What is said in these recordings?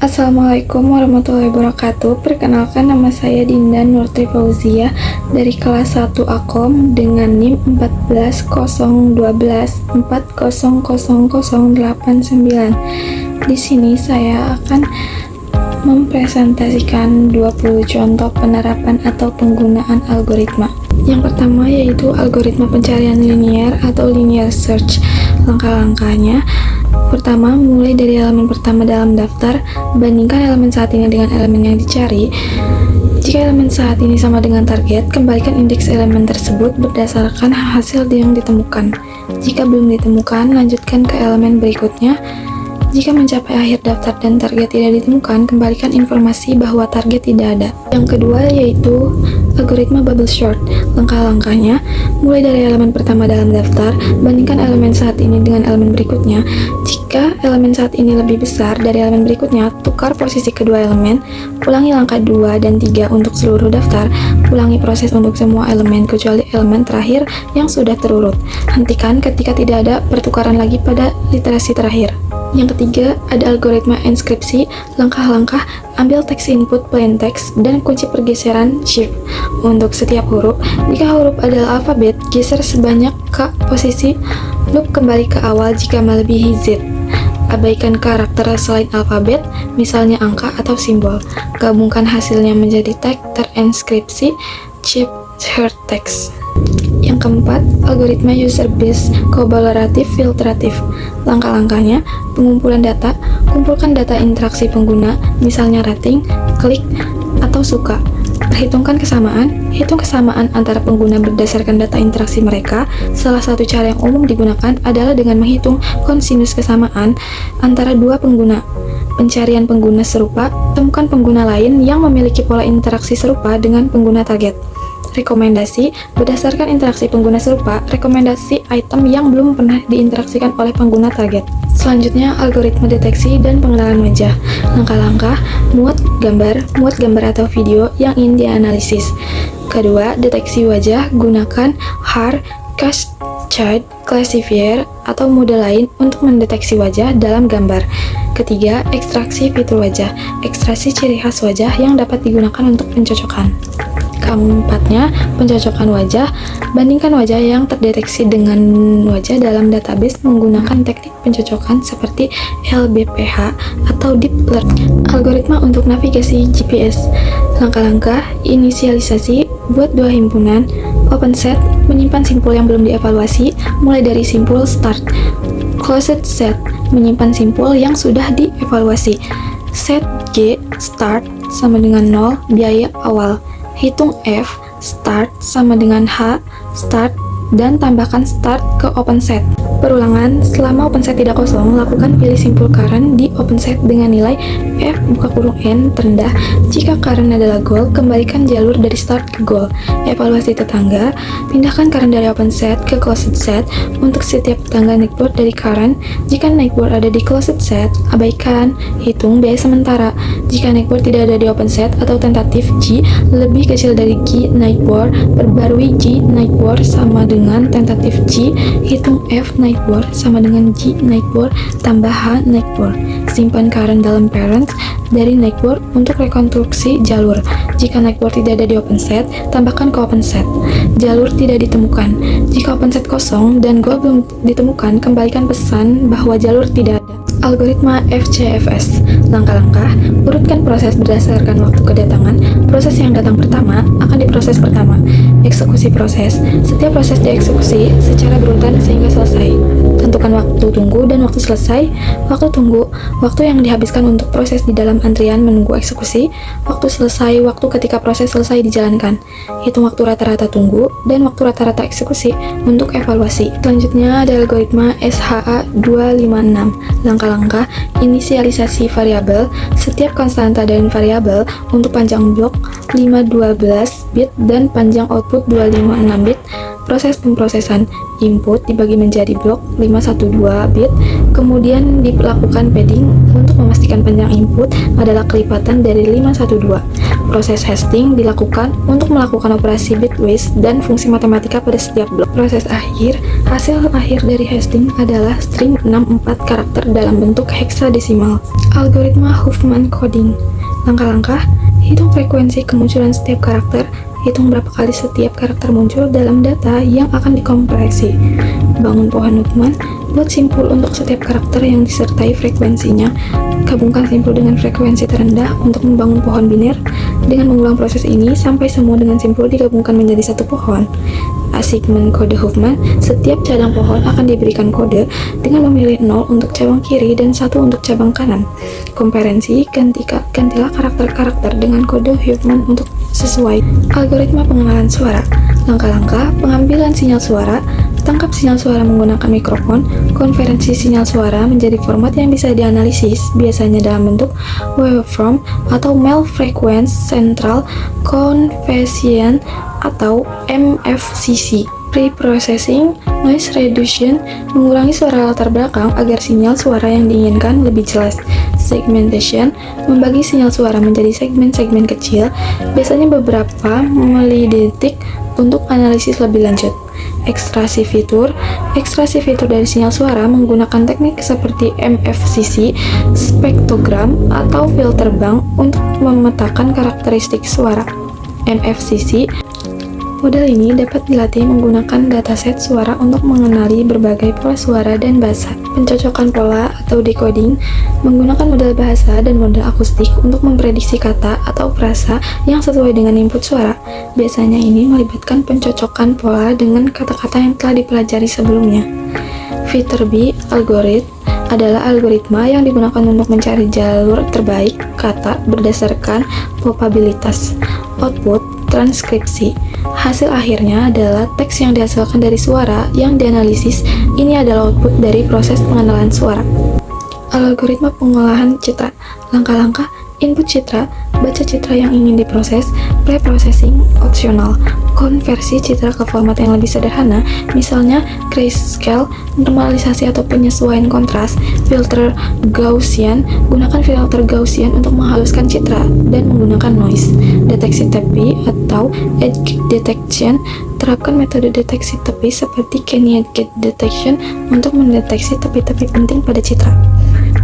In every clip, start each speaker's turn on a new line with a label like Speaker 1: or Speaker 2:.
Speaker 1: Assalamualaikum warahmatullahi wabarakatuh. Perkenalkan, nama saya Dinda Nurti Fauzia dari kelas 1 Akom dengan NIM 14000800089. Di sini saya akan mempresentasikan 20 contoh penerapan atau penggunaan algoritma. Yang pertama yaitu algoritma pencarian linier atau linear search. Langkah-langkahnya: pertama, mulai dari elemen pertama dalam daftar, bandingkan elemen saat ini dengan elemen yang dicari. Jika elemen saat ini sama dengan target, kembalikan indeks elemen tersebut berdasarkan hasil yang ditemukan. Jika belum ditemukan, lanjutkan ke elemen berikutnya. Jika mencapai akhir daftar dan target tidak ditemukan, kembalikan informasi bahwa target tidak ada. Yang kedua yaitu algoritma bubble sort. Langkah-langkahnya: mulai dari elemen pertama dalam daftar, bandingkan elemen saat ini dengan elemen berikutnya. Jika elemen saat ini lebih besar dari elemen berikutnya, tukar posisi kedua elemen. Ulangi langkah 2 dan 3 untuk seluruh daftar. Ulangi proses untuk semua elemen kecuali elemen terakhir yang sudah terurut. Hentikan ketika tidak ada pertukaran lagi pada literasi terakhir. Yang ketiga, ada algoritma enskripsi. Langkah-langkah: ambil teks input plain text dan kunci pergeseran shift untuk setiap huruf. Jika huruf adalah alfabet, geser sebanyak ke posisi loop kembali ke awal jika melebihi Z. Abaikan karakter selain alfabet, misalnya angka atau simbol. Gabungkan hasilnya menjadi teks terenskripsi chipheard text. Yang keempat, algoritma user-based kolaboratif filtratif. Langkah-langkahnya: pengumpulan data. Kumpulkan data interaksi pengguna, misalnya rating, klik, atau suka. Perhitungkan kesamaan. Hitung kesamaan antara pengguna berdasarkan data interaksi mereka. Salah satu cara yang umum digunakan adalah dengan menghitung kosinus kesamaan antara dua pengguna. Pencarian pengguna serupa. Temukan pengguna lain yang memiliki pola interaksi serupa dengan pengguna target. Rekomendasi: berdasarkan interaksi pengguna serupa, rekomendasi item yang belum pernah diinteraksikan oleh pengguna target. Selanjutnya, algoritma deteksi dan pengenalan wajah. Langkah-langkah: muat gambar atau video yang ingin dianalisis. Kedua, deteksi wajah. Gunakan HAR, Cascade Classifier, atau mode lain untuk mendeteksi wajah dalam gambar. Ketiga, ekstraksi fitur wajah. Ekstraksi ciri khas wajah yang dapat digunakan untuk pencocokan. Keempatnya, pencocokan wajah. Bandingkan wajah yang terdeteksi dengan wajah dalam database menggunakan teknik pencocokan seperti LBPH atau Deep Learning. Algoritma untuk navigasi GPS. Langkah-langkah: inisialisasi. Buat dua himpunan. Open set, menyimpan simpul yang belum dievaluasi, mulai dari simpul start. Closed set, menyimpan simpul yang sudah dievaluasi. Set G start sama dengan 0, biaya awal. Hitung F start sama dengan H start dan tambahkan start ke openset. Perulangan: selama openset tidak kosong, lakukan pilih simpul current di openset dengan nilai F (N) terendah. Jika current adalah goal, kembalikan jalur dari start ke goal. Evaluasi tetangga: pindahkan current dari openset ke closed set. Untuk setiap tetangga neighbor dari current, jika neighbor ada di closed set, abaikan. Hitung biaya sementara. Jika neighbor tidak ada di openset atau tentatif G lebih kecil dari G neighbor, perbarui G neighbor sama dengan tentatif G. Hitung F neighbor sama dengan G neighbor tambah H neighbor. Simpan current dalam parent dari neighbor untuk rekonstruksi jalur. Jika neighbor tidak ada di openset, tambahkan ke openset. Jalur tidak ditemukan. Jika openset kosong dan goal belum ditemukan, kembalikan pesan bahwa jalur tidak ada. Algoritma FCFS. Langkah-langkah: urutkan proses berdasarkan waktu kedatangan. Proses yang datang pertama akan diproses pertama. Eksekusi proses. Setiap proses dieksekusi secara berurutan sehingga selesai. Tentukan waktu tunggu dan waktu selesai. Waktu tunggu, waktu yang dihabiskan untuk proses di dalam antrian menunggu eksekusi. Waktu selesai, waktu ketika proses selesai dijalankan. Hitung waktu rata-rata tunggu dan waktu rata-rata eksekusi untuk evaluasi. Selanjutnya ada algoritma SHA-256. Langkah-langkah: inisialisasi variabel. Setiap konstanta dan variabel untuk panjang blok 512 bit dan panjang output 256 bit. Proses pemrosesan: input dibagi menjadi blok 512 bit, Kemudian dilakukan padding untuk memastikan panjang input adalah kelipatan dari 512. Proses hasting dilakukan untuk melakukan operasi bitwise dan fungsi matematika pada setiap blok. Hasil akhir dari hasting adalah string 64 karakter dalam bentuk heksadesimal. Algoritma Huffman coding. Langkah-langkah: hitung frekuensi kemunculan setiap karakter, hitung berapa kali setiap karakter muncul dalam data yang akan dikompresi. Bangun pohon Huffman, buat simpul untuk setiap karakter yang disertai frekuensinya. Gabungkan simpul dengan frekuensi terendah untuk membangun pohon biner. Dengan mengulang proses ini sampai semua dengan simpul digabungkan menjadi satu pohon. Assignment kode Huffman, setiap cabang pohon akan diberikan kode dengan memilih 0 untuk cabang kiri dan 1 untuk cabang kanan. Komparensi, gantilah karakter-karakter dengan kode Huffman untuk sesuai. Algoritma pengenalan suara. Langkah-langkah: pengambilan sinyal suara, tangkap sinyal suara menggunakan mikrofon, konversi sinyal suara menjadi format yang bisa dianalisis, biasanya dalam bentuk waveform atau mel frequency central conversion atau MFCC. Pre-processing, noise reduction, mengurangi suara latar belakang agar sinyal suara yang diinginkan lebih jelas. Segmentation, membagi sinyal suara menjadi segmen-segmen kecil, biasanya beberapa milidetik untuk analisis lebih lanjut. Ekstraksi fitur dari sinyal suara menggunakan teknik seperti MFCC, spektrogram, atau filter bank untuk memetakan karakteristik suara. MFCC model ini dapat dilatih menggunakan dataset suara untuk mengenali berbagai pola suara dan bahasa. Pencocokan pola atau decoding menggunakan model bahasa dan model akustik untuk memprediksi kata atau frasa yang sesuai dengan input suara. Biasanya ini melibatkan pencocokan pola dengan kata-kata yang telah dipelajari sebelumnya. Viterbi algorithm adalah algoritma yang digunakan untuk mencari jalur terbaik kata berdasarkan probabilitas. Output transkripsi. Hasil akhirnya adalah teks yang dihasilkan dari suara yang dianalisis. Ini adalah output dari proses pengenalan suara. Algoritma pengolahan citra. Langkah-langkah: input citra, baca citra yang ingin diproses, pre-processing optional, konversi citra ke format yang lebih sederhana, misalnya grayscale, normalisasi atau penyesuaian kontras, filter Gaussian, gunakan filter Gaussian untuk menghaluskan citra, dan menggunakan noise. Deteksi tepi atau edge detection, terapkan metode deteksi tepi seperti Canyon Gate Detection untuk mendeteksi tepi-tepi penting pada citra.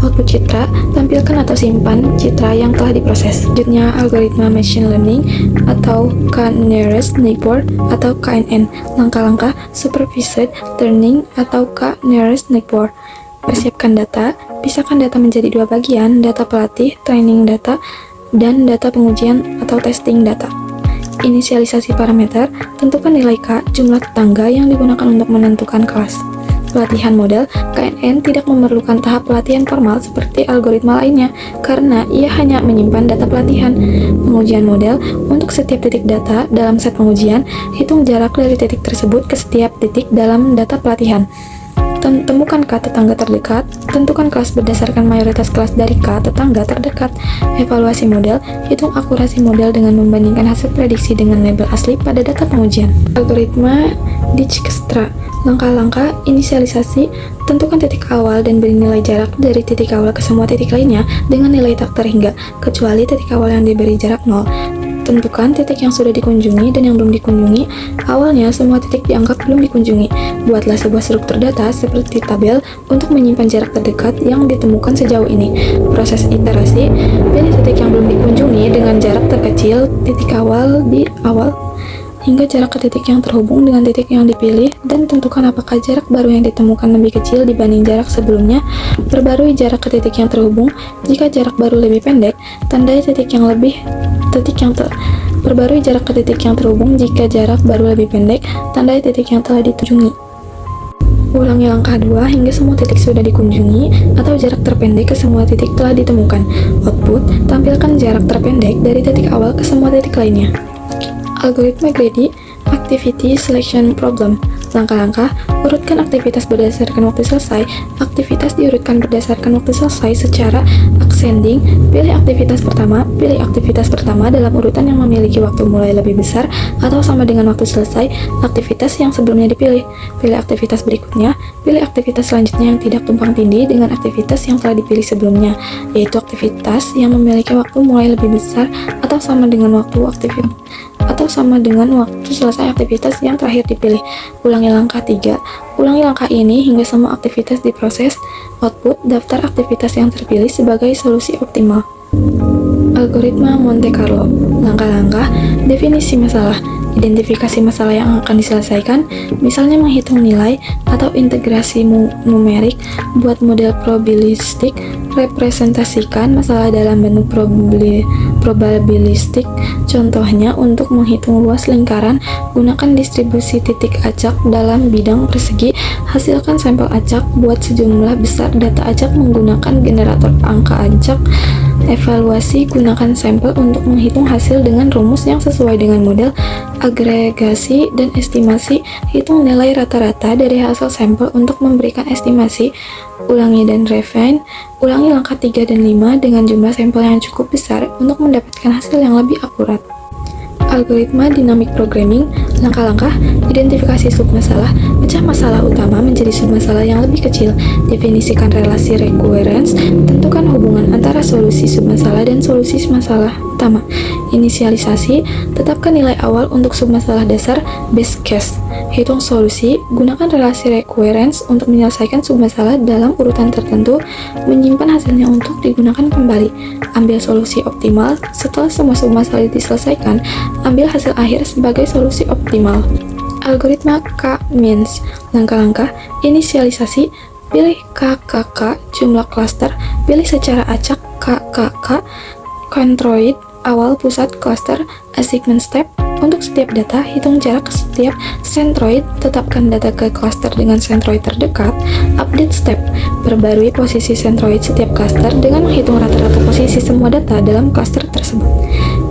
Speaker 1: Output citra, tampilkan atau simpan citra yang telah diproses. Selanjutnya, algoritma machine learning atau K-nearest neighbor atau KNN. Langkah-langkah: supervised learning atau K-nearest neighbor. Persiapkan data, pisahkan data menjadi dua bagian, data pelatih, training data, dan data pengujian atau testing data. Inisialisasi parameter, tentukan nilai K, jumlah tetangga yang digunakan untuk menentukan kelas. Pelatihan model, KNN tidak memerlukan tahap pelatihan formal seperti algoritma lainnya, karena ia hanya menyimpan data pelatihan. Pengujian model, untuk setiap titik data dalam set pengujian, hitung jarak dari titik tersebut ke setiap titik dalam data pelatihan. Temukan K tetangga terdekat, tentukan kelas berdasarkan mayoritas kelas dari K tetangga terdekat. Evaluasi model, hitung akurasi model dengan membandingkan hasil prediksi dengan label asli pada data pengujian. Algoritma Dijkstra. Langkah-langkah: inisialisasi, tentukan titik awal dan beri nilai jarak dari titik awal ke semua titik lainnya dengan nilai tak terhingga, kecuali titik awal yang diberi jarak 0. Tentukan titik yang sudah dikunjungi dan yang belum dikunjungi. Awalnya, semua titik dianggap belum dikunjungi. Buatlah sebuah struktur data seperti tabel untuk menyimpan jarak terdekat yang ditemukan sejauh ini. Proses iterasi, pilih titik yang belum dikunjungi dengan jarak terkecil titik awal di awal, hingga jarak ke titik yang terhubung dengan titik yang dipilih, dan tentukan apakah jarak baru yang ditemukan lebih kecil dibanding jarak sebelumnya. Perbarui jarak ke titik yang terhubung. Jika jarak baru lebih pendek, tandai perbarui jarak ke titik yang terhubung. Jika jarak baru lebih pendek, tandai titik yang telah dikunjungi. Ulangi langkah 2 hingga semua titik sudah dikunjungi atau jarak terpendek ke semua titik telah ditemukan. Output, tampilkan jarak terpendek dari titik awal ke semua titik lainnya. Algoritma greedy activity selection problem. Langkah-langkah: urutkan aktivitas berdasarkan waktu selesai. Aktivitas diurutkan berdasarkan waktu selesai secara Ascending, pilih aktivitas pertama. Pilih aktivitas pertama dalam urutan yang memiliki waktu mulai lebih besar atau sama dengan waktu selesai aktivitas yang sebelumnya dipilih. Pilih aktivitas berikutnya. Pilih aktivitas selanjutnya yang tidak tumpang tindih dengan aktivitas yang telah dipilih sebelumnya, yaitu aktivitas yang memiliki waktu mulai lebih besar atau sama dengan waktu selesai aktivitas yang terakhir dipilih. Ulangi langkah 3. Ulangi langkah ini hingga semua aktivitas diproses. Output daftar aktivitas yang terpilih sebagai solusi optimal. Algoritma Monte Carlo. Langkah-langkah: definisi masalah, identifikasi masalah yang akan diselesaikan, misalnya menghitung nilai atau integrasi numerik. Buat model probabilistik, representasikan masalah dalam bentuk probabilistik. Contohnya, untuk menghitung luas lingkaran, gunakan distribusi titik acak dalam bidang persegi. Hasilkan sampel acak. Buat sejumlah besar data acak menggunakan generator angka acak. Evaluasi, gunakan sampel untuk menghitung hasil dengan rumus yang sesuai dengan model. Agregasi dan estimasi, hitung nilai rata-rata dari hasil sampel untuk memberikan estimasi. Ulangi dan refine. Ulangi langkah 3 dan 5 dengan jumlah sampel yang cukup besar untuk mendapatkan hasil yang lebih akurat. Algoritma Dynamic Programming. Langkah-langkah: identifikasi submasalah, pecah masalah utama menjadi submasalah yang lebih kecil, definisikan relasi recurrence, tentukan hubungan antara solusi submasalah dan solusi masalah utama. Inisialisasi, tetapkan nilai awal untuk submasalah dasar, base case. Hitung solusi, gunakan relasi recurrence untuk menyelesaikan submasalah dalam urutan tertentu, menyimpan hasilnya untuk digunakan kembali. Ambil solusi optimal. Setelah semua submasalah diselesaikan, ambil hasil akhir sebagai solusi optimal. Algoritma K-means. Langkah-langkah: inisialisasi, pilih KKK, jumlah klaster, pilih secara acak KKK, centroid, awal pusat klaster, assignment step. Untuk setiap data, hitung jarak ke setiap centroid, tetapkan data ke klaster dengan centroid terdekat. Update step, perbarui posisi centroid setiap klaster dengan menghitung rata-rata posisi semua data dalam klaster tersebut.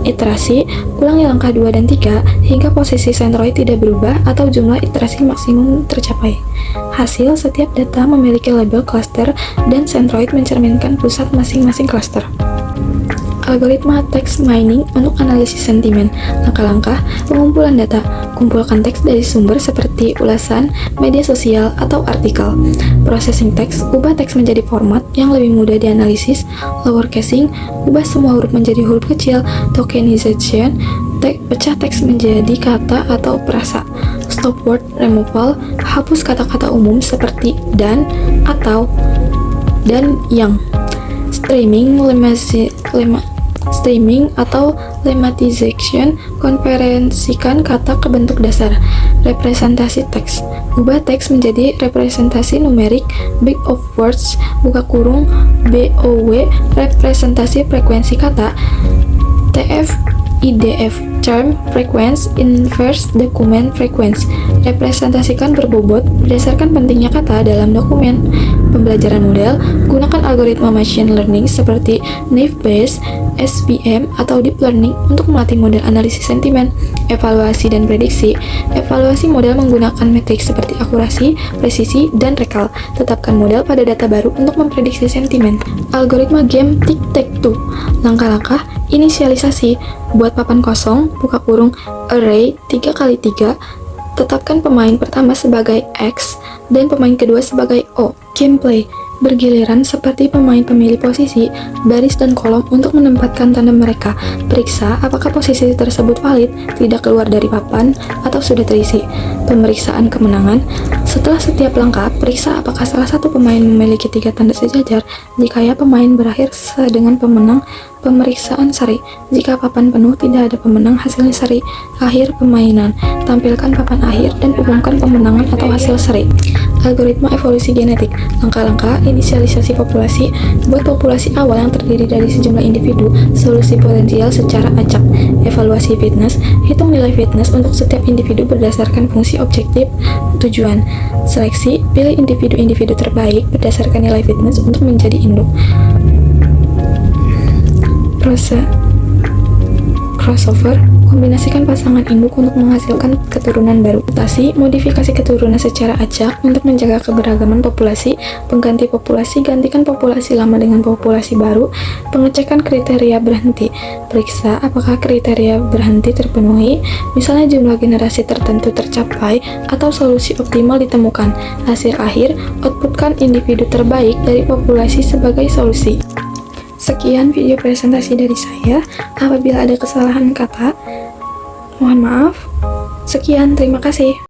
Speaker 1: Iterasi, ulangi langkah 2 dan 3 hingga posisi centroid tidak berubah atau jumlah iterasi maksimum tercapai. Hasil, setiap data memiliki label klaster dan centroid mencerminkan pusat masing-masing klaster. Algoritma text mining untuk analisis sentimen. Langkah-langkah: pengumpulan data. Kumpulkan teks dari sumber seperti ulasan, media sosial, atau artikel. Processing teks, ubah teks menjadi format yang lebih mudah dianalisis. Lowercasing, ubah semua huruf menjadi huruf kecil. Tokenization, pecah teks menjadi kata atau frasa. Stop word removal, hapus kata-kata umum seperti dan, atau, dan yang. Streaming atau lemmatization, konferensikan kata ke bentuk dasar. Representasi teks, ubah teks menjadi representasi numerik. Big of words, buka kurung, BOW, representasi frekuensi kata. TF-IDF, term frequency inverse document frequency, representasikan berbobot berdasarkan pentingnya kata dalam dokumen. Pembelajaran model, gunakan algoritma machine learning seperti Naive-Bayes, SVM, atau deep learning untuk melatih model analisis sentimen. Evaluasi dan prediksi, evaluasi model menggunakan metrik seperti akurasi, presisi, dan rekal. Tetapkan model pada data baru untuk memprediksi sentimen. Algoritma game tic-tac-toe. Langkah-langkah: inisialisasi, buat papan kosong, buka kurung, array 3x3, tetapkan pemain pertama sebagai X dan pemain kedua sebagai O. Gameplay, bergiliran seperti pemain pemilih posisi, baris, dan kolom untuk menempatkan tanda mereka. Periksa apakah posisi tersebut valid, tidak keluar dari papan, atau sudah terisi. Pemeriksaan kemenangan, setelah setiap langkah, periksa apakah salah satu pemain memiliki 3 tanda sejajar. Jika ya, pemain berakhir dengan pemenang. Pemeriksaan seri, jika papan penuh tidak ada pemenang, hasilnya seri. Akhir permainan, tampilkan papan akhir dan umumkan pemenangan atau hasil seri. Algoritma evolusi genetik. Langkah-langkah: inisialisasi populasi, buat populasi awal yang terdiri dari sejumlah individu. Solusi potensial secara acak. Evaluasi fitness, hitung nilai fitness untuk setiap individu berdasarkan fungsi objektif tujuan. Seleksi, pilih individu-individu terbaik berdasarkan nilai fitness untuk menjadi induk. crossover, kombinasikan pasangan induk untuk menghasilkan keturunan baru. Mutasi, modifikasi keturunan secara acak untuk menjaga keberagaman populasi. Pengganti populasi, gantikan populasi lama dengan populasi baru. Pengecekan kriteria berhenti, periksa apakah kriteria berhenti terpenuhi, misalnya jumlah generasi tertentu tercapai atau solusi optimal ditemukan. Hasil akhir, outputkan individu terbaik dari populasi sebagai solusi. Sekian video presentasi dari saya. Apabila ada kesalahan kata, mohon maaf. Sekian, terima kasih.